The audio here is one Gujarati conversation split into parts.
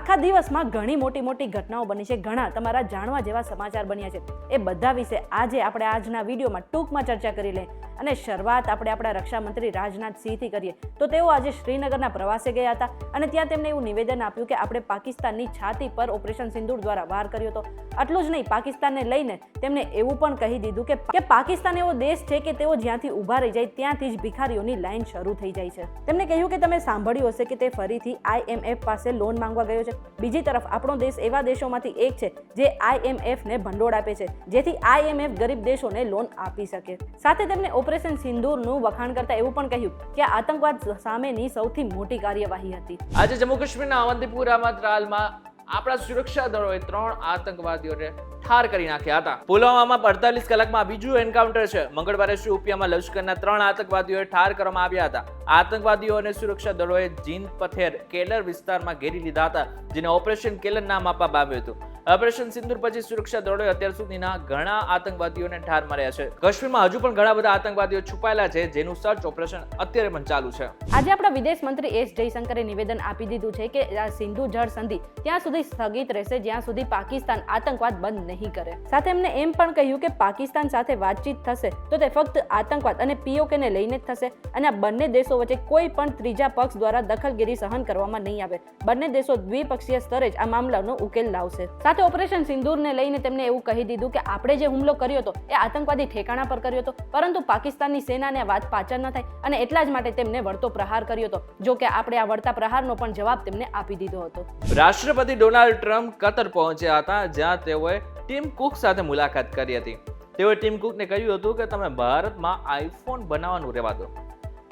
આખા દિવસમાં ઘણી મોટી મોટી ઘટનાઓ બની છે, ઘણા તમારા જાણવા જેવા સમાચાર બન્યા છે. એ બધા વિશે આજે આપણે આજના વિડીયોમાં ટૂંકમાં ચર્ચા કરી લઈએ. અને શરૂઆત આપણે આપણા રક્ષામંત્રી રાજનાથ સિંહથી કરીએ તો તેઓ આજે શ્રીનગરના પ્રવાસે ગયા હતા અને ત્યાં તેમણે એવું નિવેદન આપ્યું કે આપણે પાકિસ્તાનની છાતી પર ઓપરેશન સિંદૂર દ્વારા વાર કર્યો હતો. આટલું જ નહીં, પાકિસ્તાનને લઈને તેમણે એવું પણ કહી દીધું કે પાકિસ્તાન એવો દેશ છે કે તેઓ જ્યાંથી ઊભા રહી જાય ત્યાંથી જ ભિખારીઓની લાઈન શરૂ થઈ જાય છે. તેમણે કહ્યું કે તમે સાંભળ્યું હશે કે તે ફરીથી IMF પાસે લોન માંગવા ગયો છે. બીજી તરફ આપણો દેશ એવા દેશોમાંથી એક છે જે IMF ને ભંડોળ આપે છે, જેથી IMF ગરીબ દેશોને લોન આપી શકે. સાથે તેમણે ઓપરેશન સિંદૂરનું વખાણ કરતા એવું પણ કહ્યું કે આ આતંકવાદ સામેની સૌથી મોટી કાર્યવાહી હતી. આજે જમ્મુ કાશ્મીરના અવંતીપુરામાં ત્રાલમાં આપણા સુરક્ષા દળોએ 3 આતંકવાદીઓને ઠાર કરી નાખ્યા હતા. પુલવામામાં 48 કલાકમાં બીજું એન્કાઉન્ટર છે. મંગળવારે શોપિયામાં લશ્કરના 3 આતંકવાદીઓને ઠાર કરવામાં આવ્યા હતા. આતંકવાદીઓને સુરક્ષા દળોએ જીન પથેર કેલર વિસ્તારમાં ઘેરી લીધા હતા, જેને ઓપરેશન કેલર નામ આપવામાં આવ્યું હતું. ઓપરેશન સિંદૂર પછી સુરક્ષા દળોએ અત્યાર સુધીના ઘણા આતંકવાદીઓને ઠાર માર્યા છે. કાશ્મીરમાં હજુ પણ ઘણા બધા આતંકવાદીઓ છુપાયેલા છે, જેનું સર્ચ ઓપરેશન અત્યારે પણ ચાલુ છે. આજે આપણા વિદેશ મંત્રી S જયશંકરે નિવેદન આપી દીધું છે કે આ સિંધુ જળ સંધિ ત્યાં સુધી સ્થગિત રહેશે જ્યાં સુધી પાકિસ્તાન આતંકવાદ બંધ નહીં કરે. સાથે એમને એમ પણ કહ્યું કે પાકિસ્તાન સાથે વાતચીત થશે તો તે ફક્ત આતંકવાદ અને POK ને લઈને જ થશે અને આ બંને દેશો વચ્ચે કોઈ પણ ત્રીજા પક્ષ દ્વારા દખલગીરી સહન કરવામાં નહીં આવે. બંને દેશો દ્વિપક્ષીય સ્તરે જ આ મામલાનો ઉકેલ લાવશે. સાથે ઓપરેશન સિંદૂરને લઈને તેમણે એવું કહી દીધું કે આપણે જે હુમલો કર્યો હતો એ આતંકવાદી ઠેકાણા પર કર્યો હતો, પરંતુ પાકિસ્તાનની સેનાને વાત પાછળ ન થાય અને એટલા જ માટે તેમને વળતો પ્રહાર કર્યો હતો. જો કે આપણે આ વળતા પ્રહારનો પણ જવાબ તેમને આપી દીધો હતો. રાષ્ટ્રપતિ ડોનાલ્ડ ટ્રમ્પ કતર પહોંચ્યા હતા, જ્યાં તેઓએ ટીમ કુક સાથે મુલાકાત કરી હતી. તેઓએ ટીમ કુકને કહ્યું હતું કે તમે ભારતમાં આઈફોન બનાવવાનું રહેવા દો,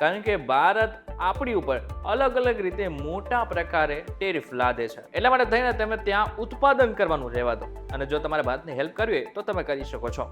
કારણ કે ભારત આપણી ઉપર અલગ અલગ રીતે મોટા પ્રકારે ટેરિફ લાદે છે. એટલા માટે થઈને તમે ત્યાં ઉત્પાદન કરવાનું રહેવા દો અને જો તમારે ભારતની હેલ્પ કરવી હોય તો તમે કરી શકો છો.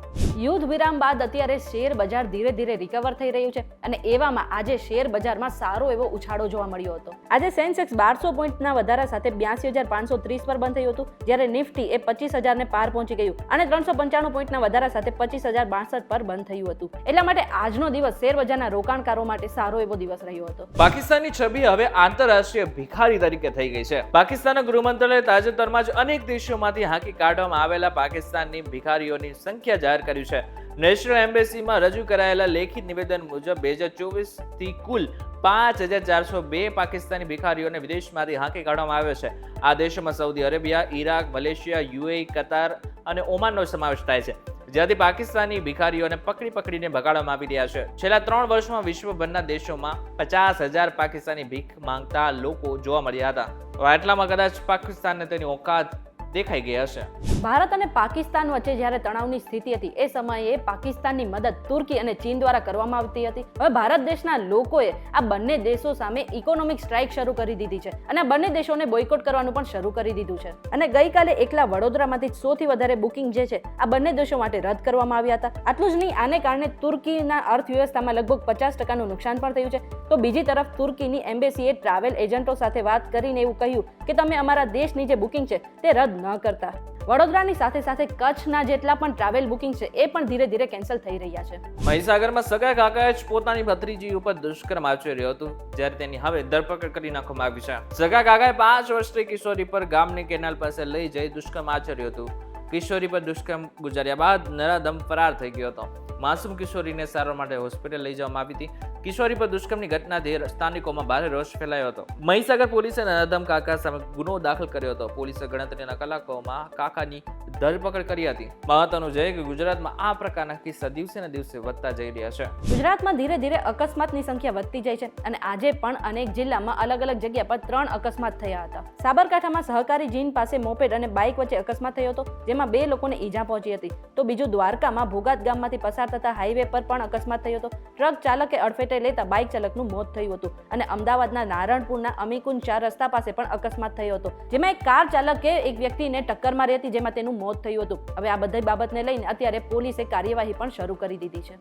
યુદ્ધ વિરામ બાદ અત્યારે શેર બજાર ધીરે ધીરે રિકવર થઈ રહ્યું છે અને એવામાં આજે શેર બજારમાં સારો એવો ઉછાળો જોવા મળ્યો હતો. આજે સેન્સેક્સ 1200 પોઈન્ટના વધારા સાથે 82,530 પર બંધ થયું હતું, જ્યારે નિફ્ટી એ 25,000 ને પાર પહોંચી ગયું અને 395 પોઈન્ટના વધારા સાથે 25,062 પર બંધ થયું હતું. એટલા માટે આજનો દિવસ શેર બજારના રોકાણકારો માટે સારો એવો દિવસ રહ્યો હતો. પાકિસ્તાનની છબી હવે આંતરરાષ્ટ્રીય ભિખારી તરીકે થઈ ગઈ છે. પાકિસ્તાનના ગૃહ મંત્રાલયે તાજેતરમાં જ અનેક દેશોમાંથી હાંકી કાઢવામાં આવેલા પાકિસ્તાનની ભિખારીઓની સંખ્યા જાહેર કરી છે. નેશનલ એમ્બેસીમાં રજૂ કરાયેલા લેખિત નિવેદન મુજબ 2024 થી કુલ 5,402 પાકિસ્તાની ભિખારીઓને વિદેશમાંથી હાંકી કાઢવામાં આવ્યો છે. આ દેશોમાં સૌદી અરેબિયા, ઈરાક, મલેશિયા, UAE, કતાર અને ઓમાનનો સમાવેશ થાય છે, જ્યાંથી પાકિસ્તાની ભિખારીઓને પકડીને ભગાડવામાં આવી રહ્યા છે. છેલ્લા 3 વર્ષમાં વિશ્વભરના દેશોમાં 50,000 પાકિસ્તાની ભીખ માંગતા લોકો જોવા મળ્યા હતા. આટલામાં કદાચ પાકિસ્તાનને તેની ઓકાત દેખાઈ ગઈ હશે. ભારત અને પાકિસ્તાન વચ્ચે જ્યારે તણાવની સ્થિતિ હતી એ સમયે પાકિસ્તાનની મદદ તુર્કી અને ચીન દ્વારા કરવામાં આવતી હતી. હવે ભારત દેશના લોકોએ આ બંને દેશો સામે ઇકોનોમિક સ્ટ્રાઇક શરૂ કરી દીધી છે અને આ બંને દેશોને બોયકોટ કરવાનું પણ શરૂ કરી દીધું છે. અને ગઈકાલે એકલા વડોદરામાંથી 100 થી વધારે બુકિંગ જે છે આ બંને દેશો માટે રદ કરવામાં આવ્યા હતા. આટલું જ નહીં, આને કારણે તુર્કીના અર્થવ્યવસ્થામાં લગભગ 50% નુકસાન પણ થયું છે. તો બીજી તરફ તુર્કીની એમ્બેસીએ ટ્રાવેલ એજન્ટો સાથે વાત કરીને એવું કહ્યું કે તમે અમારા દેશની જે બુકિંગ છે તે રદ ન કરતા. વડોદરાની સાથે સાથે કચ્છના જેટલા પણ ટ્રાવેલ બુકિંગ છે એ પણ ધીરે ધીરે કેન્સલ થઈ રહ્યા છે. મહીસાગરમાં સગા કાકાએ જ પોતાની ભત્રીજી ઉપર દુષ્કર્મ આચર્યું હતું, જ્યારે તેની હવે ધરપકડ કરી નાખવામાં આવી છે. સગા કાકાએ 5 વર્ષની કિશોરી પર ગામની કેનાલ પાસે લઈ જઈ દુષ્કર્મ આચર્યું હતું. કિશોરી પર દુષ્કર્મ ગુજાર્યા બાદ નરાધમ ફરાર થઈ ગયો હતો. માસૂમ કિશોરીને સારવાર માટે હોસ્પિટલ લઈ જવામાં આવી હતી. કિશોરી પર દુષ્કર્મની ઘટનાથી સ્થાનિકોમાં ભારે રોષ ફેલાયો હતો. મહીસાગર પોલીસે નરાધમ કાકા સામે ગુનો દાખલ કર્યો હતો. પોલીસે ગણતરીના કલાકોમાં કાકાની ધરપકડ કરી હતી. મહત્વનું છે કે ગુજરાતમાં આ પ્રકારના કિસ્સા દિવસે ને દિવસે વધતા જઈ રહ્યા છે. ગુજરાતમાં ધીરે ધીરે અકસ્માતની સંખ્યા વધતી જાય છે અને આજે પણ અનેક જિલ્લામાં અલગ અલગ જગ્યા પર 3 અકસ્માત થયા હતા. સાબરકાંઠામાં સહકારી જીન પાસે મોપેડ અને બાઇક વચ્ચે અકસ્માત થયો હતો, જેમાં 2 લોકોને ઈજા પહોંચી હતી. તો બીજું દ્વારકામાં ભોગાત ગામમાંથી પસાર થતા હાઈવે પર પણ અકસ્માત થયો હતો. ટ્રક ચાલકે અડફેટે લેતા બાઇક ચાલકનું મોત થયું હતું. અને અમદાવાદના નારણપુરના અમીકુંજ 4 રસ્તા પાસે પણ અકસ્માત થયો હતો, જેમાં એક કાર ચાલકે એક વ્યક્તિને ટક્કર મારી હતી, જેમાં તેનું મોત થયું હતું. હવે આ બધી બાબતને લઈને અત્યારે પોલીસે કાર્યવાહી પણ શરૂ કરી દીધી છે.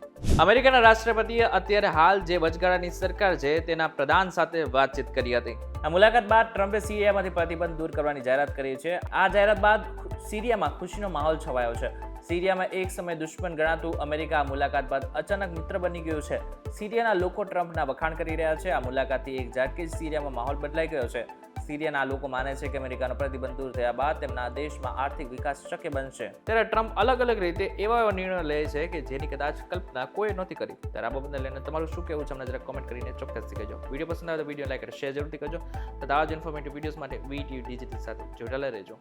અમેરિકાના રાષ્ટ્રપતિએ અત્યારે હાલ જે વચગાળાની સરકાર છે તેના પ્રધાન સાથે વાતચીત કરી હતી. આ મુલાકાત બાદ ટ્રમ્પે સિરિયામાંથી પ્રતિબંધ દૂર કરવાની જાહેરાત કરી છે. આ જાહેરાત બાદ સિરિયામાં ખુશીનો માહોલ છવાયો છે. સિરિયામાં એક સમય દુશ્મન ગણાતું અમેરિકા આ મુલાકાત બાદ અચાનક મિત્ર બની ગયું છે. સિરિયાના લોકો ટ્રમ્પના વખાણ કરી રહ્યા છે. આ મુલાકાતથી એક ઝાટકે સિરિયામાં માહોલ બદલાઈ ગયો છે. સિરિયાના લોકો માને છે કે અમેરિકાનો પ્રતિબંધ દૂર થયા બાદ તેમના દેશમાં આર્થિક વિકાસ શક્ય બનશે. ત્યારે ટ્રમ્પ અલગ અલગ રીતે એવા નિર્ણયો લે છે કે જેની કદાચ કલ્પના કોઈ નહોતી કરી. ત્યારે આ બાબતને લઈને તમારું શું કહેવું છે અમને જરા કોમેન્ટ કરીને ચોક્કસથી કહેજો. વિડીયો પસંદ આવે તો વિડીયો લાઈક અને શેર જરૂરથી કરજો તથા આ જ ઇન્ફોર્મેટિવ વિડીયોઝ માટે VTV ડિજિટલ સાથે જોડાયેલા રહેજો.